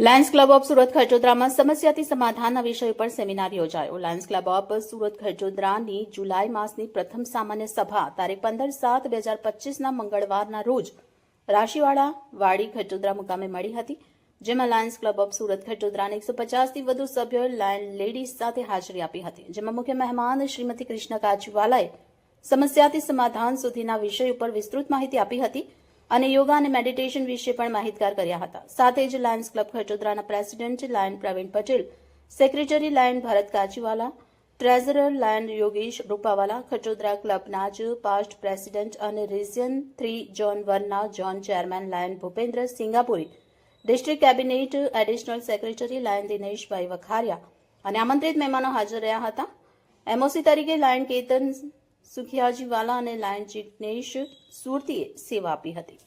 Lions club of Surat ખરચોદરામાં સમસ્યાથી સમાધાનના વિષય પર સેમિનાર યોજાયો। લાયન્સ ક્લબ ઓફ સુરત ખરચોદરાની જુલાઈ માસની પ્રથમ સામાન્ય સભા તારીખ 15/7/2025ના મંગળવારના રોજ રાશીવાડા વાડી ખરચોદરા મુકામે મળી હતી, જેમાં લાયન્સ ક્લબ ઓફ સુરત ખરચોદરાના 150થી વધુ સભ્યોએ લાયન લેડીઝ સાથે હાજરી આપી હતી, જેમાં મુખ્ય મહેમાન શ્રીમતી કૃષ્ણ કાચીવાલાએ સમસ્યાથી સમાધાન સુધીના વિષય ઉપર વિસ્તૃત માહિતી આપી હતી અને યોગા અને મેડિટેશન વિશે પણ માહિતગાર કર્યા હતા। સાથે જ લાયન્સ ક્લબ ખરચોદરાના president lion Pravin Patel, secretary lion Bharat Kachiwala, treasurer lion Yogesh Rupawala, Kharchodara ક્લબના જ પાસ્ટ પ્રેસિડેન્ટ અને રિજિયન 3 ઝોન 1ના zone chairman lion Bhupendra Singapuri, district cabinet additional secretary lion Dineshbhai Vakharia અને આમંત્રિત મહેમાનો હાજર રહ્યા હતા। એમઓસી તરીકે લાયન કેતન સુખિયાજીવાલા અને લાયન જિગ્નેશ સુરતીએ સેવા આપી હતી।